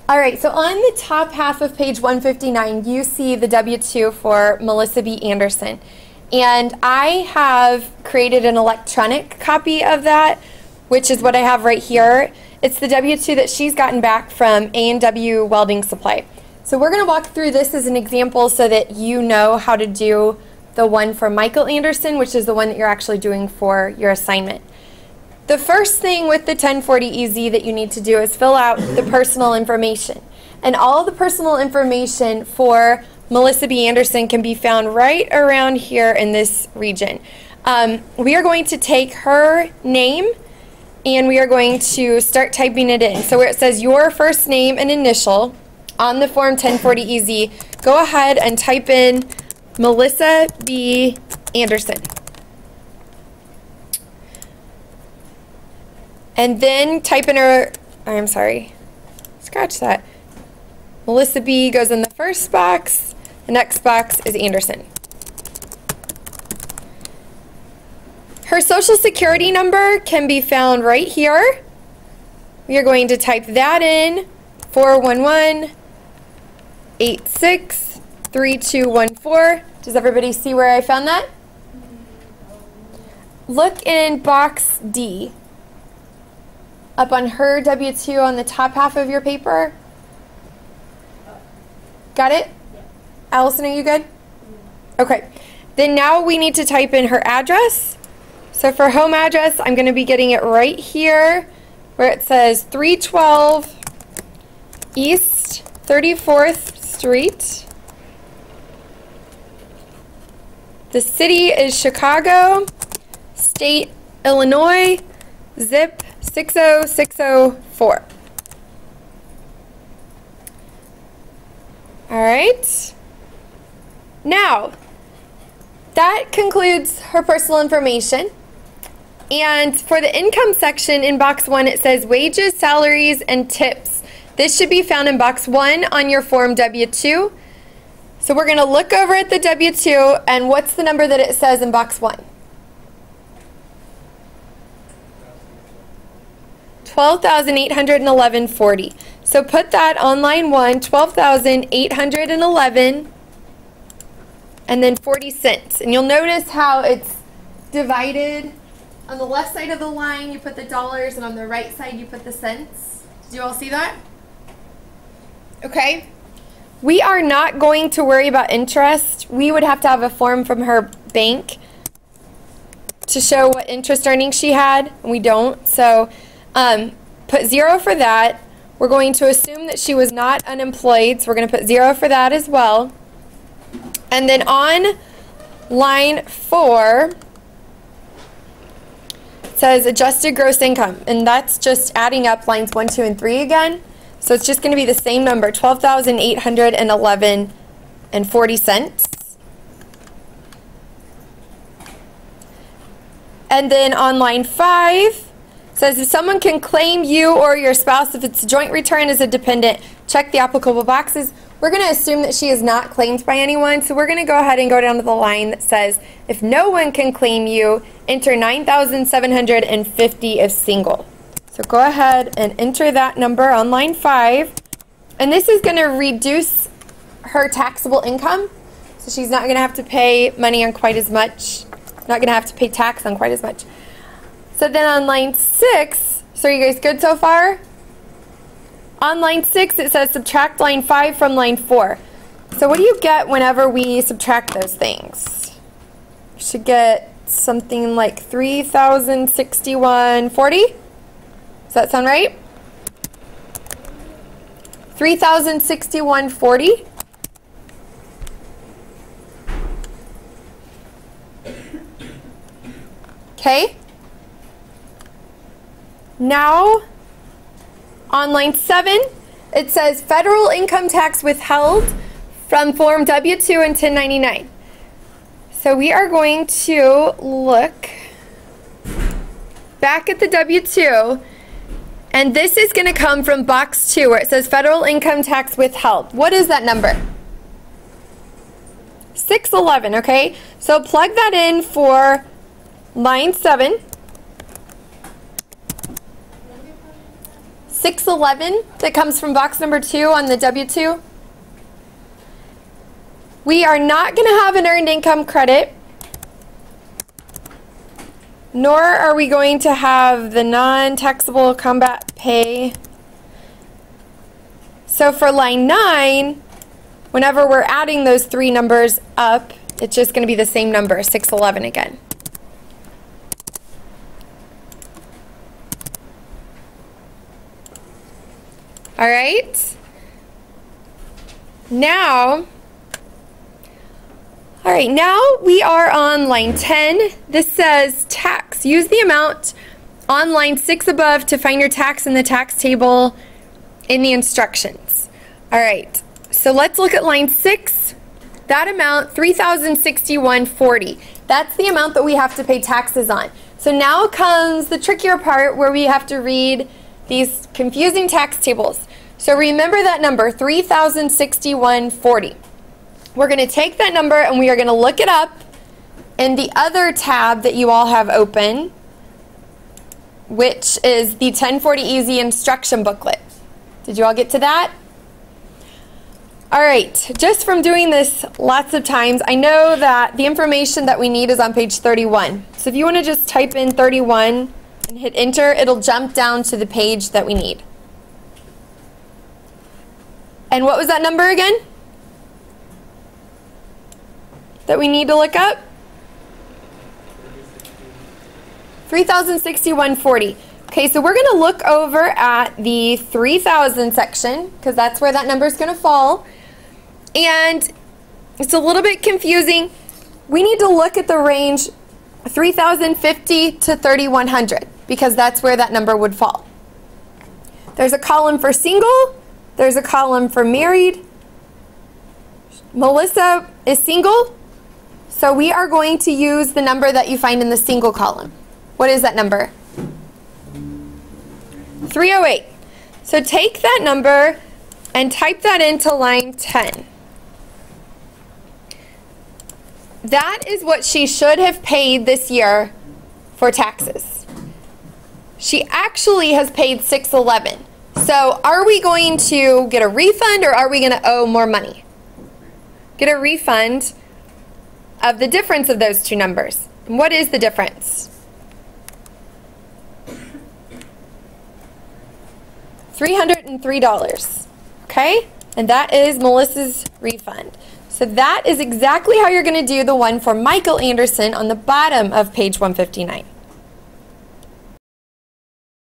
All right, so on the top half of page 159, you see the W-2 for Melissa B. Anderson. And I have created an electronic copy of that, which is what I have right here. It's the W-2 that she's gotten back from A&W Welding Supply. So we're going to walk through this as an example so that you know how to do the one for Michael Anderson, which is the one that you're actually doing for your assignment. The first thing with the 1040EZ that you need to do is fill out the personal information. And all the personal information for Melissa B. Anderson can be found right around here in this region. We are going to take her name and we are going to start typing it in. So where it says your first name and initial on the form 1040EZ, go ahead and type in Melissa B. Anderson. And then type in her, I'm sorry, scratch that. Melissa B. goes in the first box. The next box is Anderson. Her social security number can be found right here. We are going to type that in, 411-86-3214. Does everybody see where I found that? Look in box D. Up on her W-2 on the top half of your paper. Got it? Yeah. Allison, are you good? Okay. Then now we need to type in her address. So for home address, I'm going to be getting it right here where it says 312 East 34th Street. The city is Chicago. State, Illinois. Zip 60604. All right. Now, that concludes her personal information. And for the income section in box 1, it says wages, salaries, and tips. This should be found in box 1 on your form W-2. So we're going to look over at the W-2, and what's the number that it says in box 1? $12,811.40. So put that on line 1, $12,811 and then 40 cents. And you'll notice how it's divided. On the left side of the line, you put the dollars, and on the right side, you put the cents. Did you all see that? Okay. We are not going to worry about interest. We would have to have a form from her bank to show what interest earnings she had, and we don't. So put 0 for that. We're going to assume that she was not unemployed, so we're going to put 0 for that as well. And then on line 4, it says adjusted gross income, and that's just adding up lines 1, 2, and 3 again. So it's just going to be the same number, $12,811 and 40 cents. And then on line 5, says if someone can claim you or your spouse if it's a joint return as a dependent, check the applicable boxes. We're going to assume that she is not claimed by anyone, so we're going to go ahead and go down to the line that says if no one can claim you, enter 9,750 if single. So go ahead and enter that number on line 5, and this is going to reduce her taxable income, so she's not going to have to pay money on quite as much, not going to have to pay tax on quite as much. So then on line 6, so are you guys good so far? On line 6, it says subtract line 5 from line 4. So what do you get whenever we subtract those things? You should get something like 3,061.40. Does that sound right? 3,061.40. Okay. Now, on line 7, it says federal income tax withheld from Form W-2 and 1099. So we are going to look back at the W-2, and this is going to come from box 2 where it says federal income tax withheld. What is that number? 611, okay? So plug that in for line 7. 611 that comes from box number 2 on the W-2. We are not going to have an earned income credit, nor are we going to have the non-taxable combat pay. So for line 9, whenever we're adding those 3 numbers up, it's just going to be the same number, 611 again. All right. Now we are on line 10. This says tax. Use the amount on line 6 above to find your tax in the tax table in the instructions. All right, so let's look at line 6. That amount, $3,061.40. That's the amount that we have to pay taxes on. So now comes the trickier part where we have to read these confusing tax tables. So remember that number, $3,061.40. We're going to take that number and we are going to look it up in the other tab that you all have open, which is the 1040 Easy instruction booklet. Did you all get to that? All right, just from doing this lots of times, I know that the information that we need is on page 31. So if you want to just type in 31 and hit enter, it'll jump down to the page that we need. And what was that number again that we need to look up? $3,061.40. Okay, so we're going to look over at the 3,000 section because that's where that number is going to fall. And it's a little bit confusing. We need to look at the range 3,050 to 3,100 because that's where that number would fall. There's a column for single. There's a column for married. Melissa is single, so we are going to use the number that you find in the single column. What is that number? 308. So take that number and type that into line 10. That is what she should have paid this year for taxes. She actually has paid $611. So are we going to get a refund or are we going to owe more money? Get a refund of the difference of those two numbers. And what is the difference? $303. Okay? And that is Melissa's refund. So that is exactly how you're going to do the one for Michael Anderson on the bottom of page 159.